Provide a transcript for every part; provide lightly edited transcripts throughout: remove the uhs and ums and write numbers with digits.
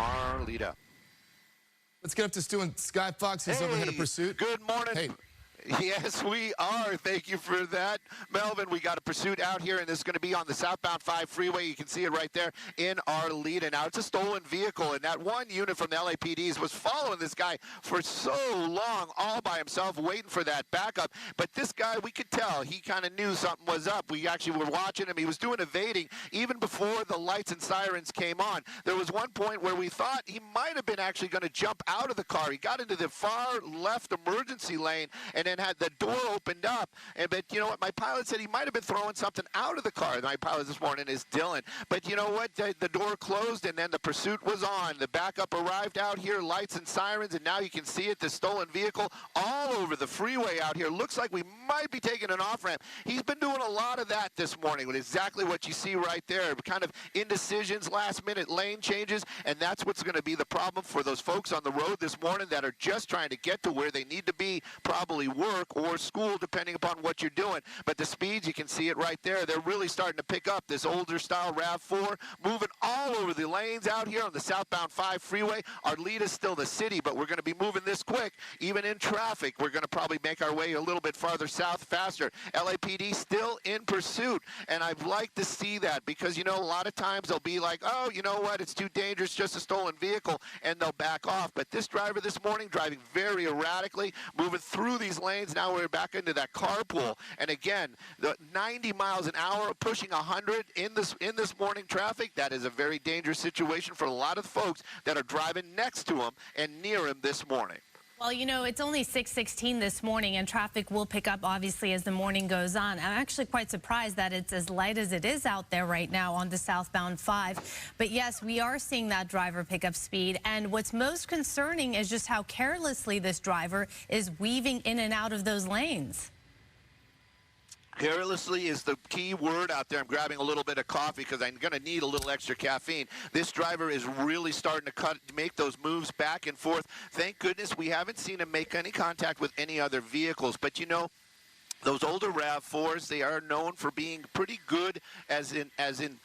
Arleta. Let's get up to Stu and Sky Fox. He's overhead of pursuit. Good morning. Hey. Yes, we are. Thank you for that, Melvin. We got a pursuit out here, and this is going to be on the southbound 5 freeway. You can see it right there in Arleta. Now, it's a stolen vehicle, and that one unit from the LAPDs was following this guy for so long, all by himself, waiting for that backup. But this guy, we could tell, he kind of knew something was up. We actually were watching him. He was doing evading even before the lights and sirens came on. There was one point where we thought he might have been actually going to jump out of the car. He got into the far left emergency lane, and then had the door opened up, but you know what, my pilot said he might have been throwing something out of the car. My pilot this morning is Dylan, but you know what, the door closed and then the pursuit was on. The backup arrived out here, lights and sirens, and now you can see it, the stolen vehicle all over the freeway out here. Looks like we might be taking an off-ramp. He's been doing a lot of that this morning with exactly what you see right there, kind of indecisions, last-minute lane changes, and that's what's going to be the problem for those folks on the road this morning that are just trying to get to where they need to be, probably work or school, depending upon what you're doing. But the speeds, you can see it right there. They're really starting to pick up. This older style RAV4 moving all over the lanes out here on the southbound 5 freeway. Arleta's still the city, but we're going to be moving this quick. Even in traffic, we're going to probably make our way a little bit farther south faster. LAPD still in pursuit, and I'd like to see that because, you know, a lot of times they'll be like, oh, you know what, it's too dangerous, just a stolen vehicle, and they'll back off. But this driver this morning driving very erratically, moving through these lanes. Now we're back into that carpool, and again, the 90 miles an hour, pushing 100 in this morning traffic. That is a very dangerous situation for a lot of folks that are driving next to him and near him this morning. Well, you know, it's only 6:16 this morning, and traffic will pick up, obviously, as the morning goes on. I'm actually quite surprised that it's as light as it is out there right now on the southbound 5. But, yes, we are seeing that driver pick up speed. And what's most concerning is just how carelessly this driver is weaving in and out of those lanes. Carelessly is the key word out there. I'm grabbing a little bit of coffee because I'm going to need a little extra caffeine. This driver is really starting to make those moves back and forth. Thank goodness we haven't seen him make any contact with any other vehicles. But, you know, those older RAV4s, they are known for being pretty good as in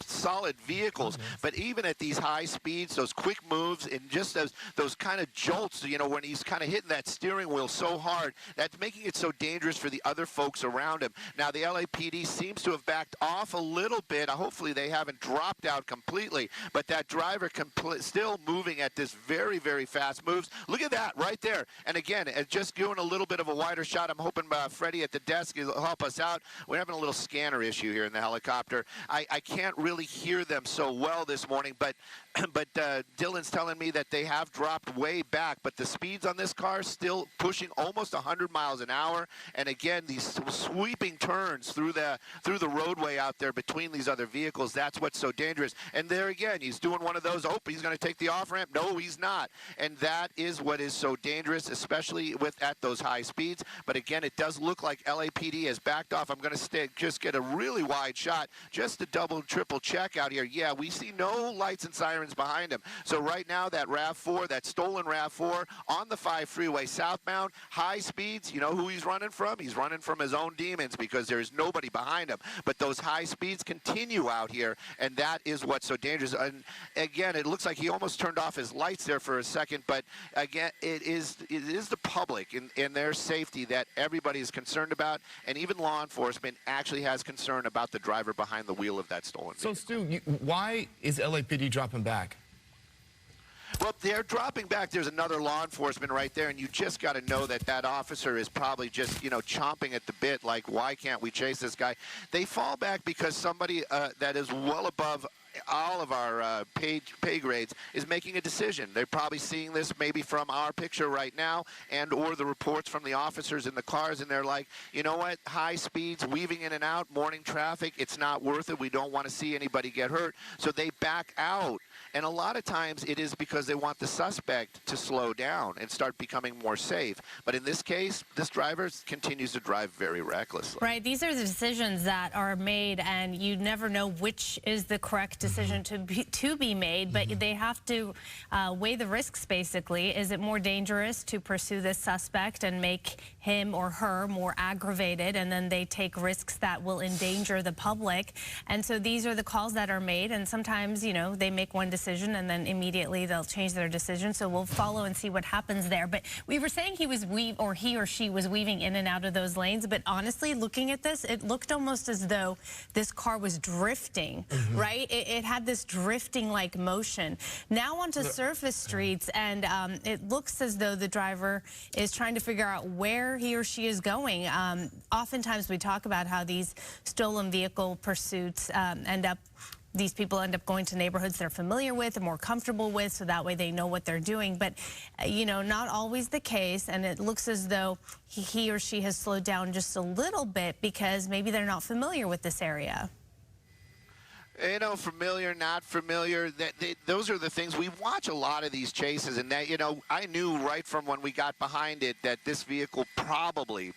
solid vehicles. But even at these high speeds, those quick moves, and just those kind of jolts, you know, when he's kind of hitting that steering wheel so hard, that's making it so dangerous for the other folks around him. Now, the LAPD seems to have backed off a little bit. Hopefully, they haven't dropped out completely. But that driver still moving at this very, very fast moves. Look at that right there. And again, just doing a little bit of a wider shot. I'm hoping Freddie at the desk will help us out. We're having a little scanner issue here in the helicopter. I can't really hear them so well this morning, but Dylan's telling me that they have dropped way back, but the speeds on this car still pushing almost 100 miles an hour. And again, these sweeping turns through the roadway out there between these other vehicles, that's what's so dangerous. And there again, he's doing one of those, oh, he's going to take the off-ramp. No, he's not. And that is what is so dangerous, especially at those high speeds. But again, it does look like LAPD has backed off. I'm going to just get a really wide shot just to double, triple check out here. Yeah, we see no lights and sirens behind him. So right now, that RAV4, that stolen RAV4 on the 5 freeway southbound, high speeds, you know who he's running from? He's running from his own demons because there's nobody behind him. But those high speeds continue out here, and that is what's so dangerous. And again, it looks like he almost turned off his lights there for a second, but again, it is the public and their safety that everybody is concerned about, and even law enforcement actually has concern about the driver behind the wheel of that stolen vehicle. So, Stu, why is LAPD dropping back? Well, they're dropping back. There's another law enforcement right there, and you just got to know that that officer is probably just, you know, chomping at the bit, like, why can't we chase this guy? They fall back because somebody that is well above all of our pay grades is making a decision. They're probably seeing this maybe from our picture right now and or the reports from the officers in the cars, and they're like, you know what, high speeds, weaving in and out, morning traffic, it's not worth it. We don't want to see anybody get hurt. So they back out. And a lot of times it is because they want the suspect to slow down and start becoming more safe. But in this case, this driver continues to drive very recklessly. Right. These are the decisions that are made, and you never know which is the correct decision to be made, but they have to weigh the risks, basically. Is it more dangerous to pursue this suspect and make him or her more aggravated, and then they take risks that will endanger the public? And so these are the calls that are made, and sometimes, you know, they make one decision decision, and then immediately they'll change their decision. So we'll follow and see what happens there. But we were saying he or she was weaving in and out of those lanes. But honestly, looking at this, it looked almost as though this car was drifting, right? It had this drifting-like motion. Now onto surface streets, and it looks as though the driver is trying to figure out where he or she is going. Oftentimes we talk about how these stolen vehicle pursuits these people end up going to neighborhoods they're familiar with and more comfortable with, so that way they know what they're doing. But, you know, not always the case, and it looks as though he or she has slowed down just a little bit because maybe they're not familiar with this area. You know, familiar, not familiar, those are the things. We watch a lot of these chases, and that, you know, I knew right from when we got behind it that this vehicle probably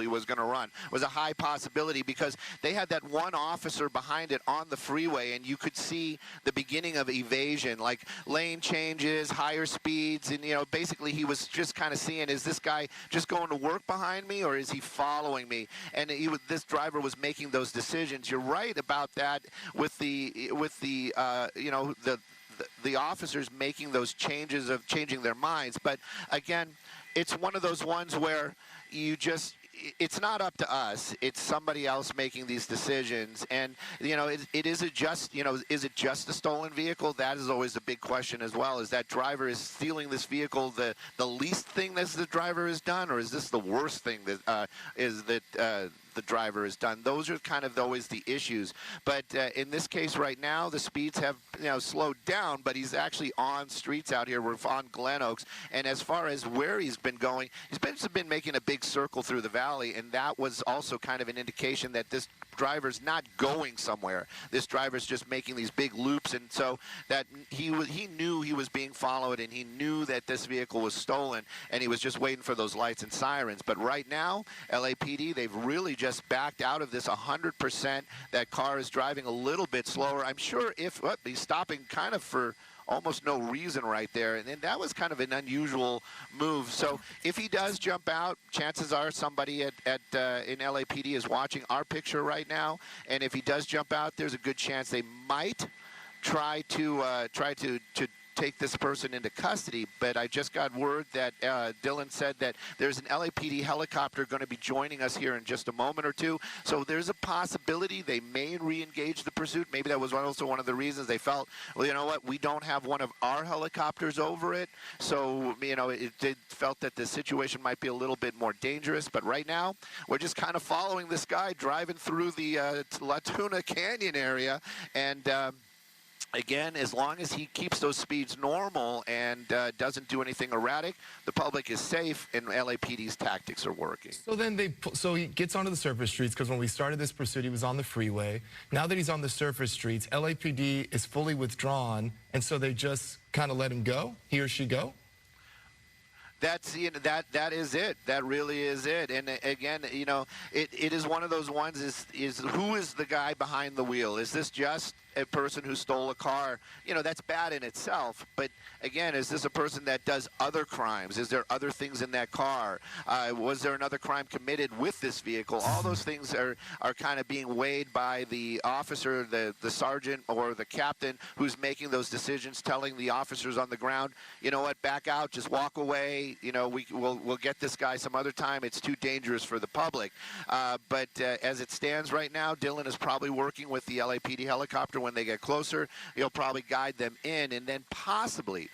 was going to run. It was a high possibility because they had that one officer behind it on the freeway, and you could see the beginning of evasion, like lane changes, higher speeds, and, you know, basically he was just kind of seeing, is this guy just going to work behind me, or is he following me? And this driver was making those decisions. You're right about that with the you know, the officers making those changes of changing their minds. But again, it's one of those ones where it's not up to us. It's somebody else making these decisions. And, you know, is it just a stolen vehicle? That is always a big question as well. Is that driver is stealing this vehicle the least thing that the driver has done, or is this the worst thing that the driver has done? Those are kind of always the issues. But in this case right now, the speeds have, you know, slowed down, but he's actually on streets out here. We're on Glen Oaks. And as far as where he's been going, he's been making a big circle through the valley, and that was also kind of an indication that this driver's not going somewhere. This driver's just making these big loops, and so that he knew he was being followed, and he knew that this vehicle was stolen, and he was just waiting for those lights and sirens. But right now, LAPD, they've really just backed out of this 100%. That car is driving a little bit slower. I'm sure he's stopping kind of for almost no reason right there, and then that was kind of an unusual move. So if he does jump out, chances are somebody in LAPD is watching our picture right now, and if he does jump out, there's a good chance they might try to take this person into custody. But I just got word that Dylan said that there's an LAPD helicopter going to be joining us here in just a moment or two. So there's a possibility they may re-engage the pursuit. Maybe that was also one of the reasons they felt, well, you know what, we don't have one of our helicopters over it. So, you know, it felt that the situation might be a little bit more dangerous. But right now, we're just kind of following this guy driving through the La Tuna Canyon area, and again, as long as he keeps those speeds normal and doesn't do anything erratic, the public is safe, and LAPD's tactics are working. So then so he gets onto the surface streets, because when we started this pursuit, he was on the freeway. Now that he's on the surface streets, LAPD is fully withdrawn, and so they just kind of let him go, he or she go? That's, you know, that is it. That really is it. And again, you know, it is one of those ones, is who is the guy behind the wheel? Is this just a person who stole a car? You know, that's bad in itself. But again, is this a person that does other crimes? Is there other things in that car? Was there another crime committed with this vehicle? All those things are kind of being weighed by the officer, the sergeant or the captain who's making those decisions, telling the officers on the ground, you know what, back out, just walk away. You know, we'll get this guy some other time. It's too dangerous for the public. But as it stands right now, Dylan is probably working with the LAPD helicopter. When they get closer, he'll probably guide them in, and then possibly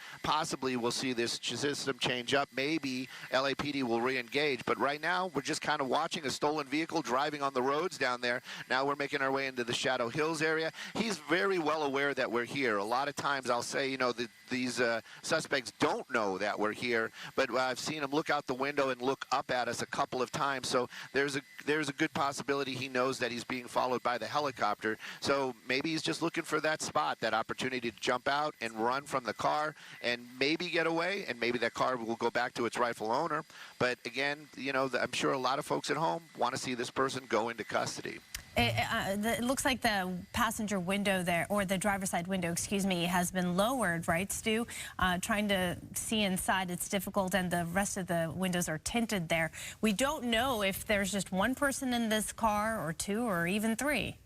we'll see this system change up. Maybe LAPD will re-engage. But right now, we're just kind of watching a stolen vehicle driving on the roads down there. Now we're making our way into the Shadow Hills area. He's very well aware that we're here. A lot of times I'll say, you know, that these suspects don't know that we're here, but I've seen him look out the window and look up at us a couple of times. So there's a good possibility he knows that he's being followed by the helicopter. So maybe he's just looking for that spot, that opportunity to jump out and run from the car and maybe get away, and maybe that car will go back to its rightful owner. But again, you know, I'm sure a lot of folks at home want to see this person go into custody. It looks like the passenger window there, or the driver's side window, excuse me, has been lowered, right, Stu? Trying to see inside, it's difficult, and the rest of the windows are tinted there. We don't know if there's just one person in this car, or two, or even three.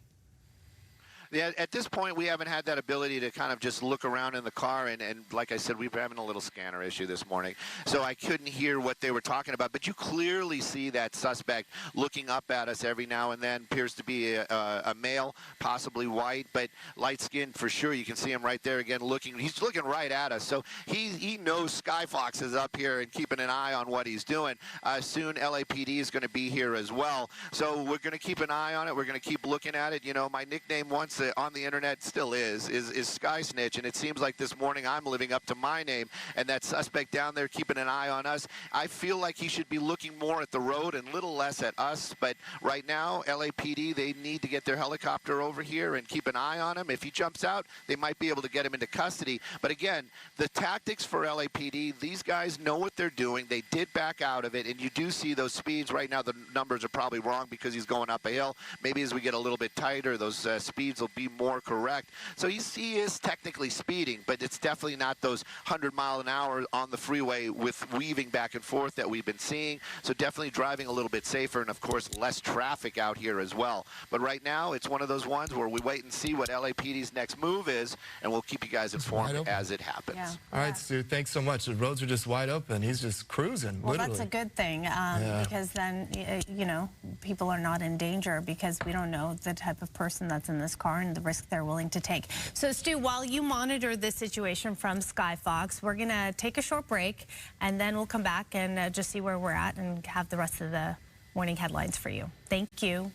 Yeah, at this point, we haven't had that ability to kind of just look around in the car, and like I said, we were having a little scanner issue this morning, so I couldn't hear what they were talking about. But you clearly see that suspect looking up at us every now and then. Appears to be a male, possibly white, but light-skinned for sure. You can see him right there again looking. He's looking right at us, so he knows Sky Fox is up here and keeping an eye on what he's doing. Soon LAPD is going to be here as well, so we're going to keep an eye on it. We're going to keep looking at it. You know, my nickname once on the internet still is Sky Snitch, and it seems like this morning I'm living up to my name, and that suspect down there keeping an eye on us. I feel like he should be looking more at the road and little less at us, but right now LAPD, they need to get their helicopter over here and keep an eye on him. If he jumps out, they might be able to get him into custody. But again, the tactics for LAPD, these guys know what they're doing. They did back out of it, and you do see those speeds. Right now the numbers are probably wrong because he's going up a hill. Maybe as we get a little bit tighter, those speeds will be more correct. So he is technically speeding, but it's definitely not those 100 mile an hour on the freeway with weaving back and forth that we've been seeing. So definitely driving a little bit safer, and of course less traffic out here as well. But right now it's one of those ones where we wait and see what LAPD's next move is, and we'll keep you guys informed as it happens. Yeah. All right, Stu, thanks so much. The roads are just wide open. He's just cruising, well, literally. that's a good thing, because then, you know, people are not in danger because we don't know the type of person that's in this car and the risk they're willing to take. So, Stu, while you monitor this situation from Sky Fox, we're going to take a short break, and then we'll come back and just see where we're at and have the rest of the morning headlines for you. Thank you.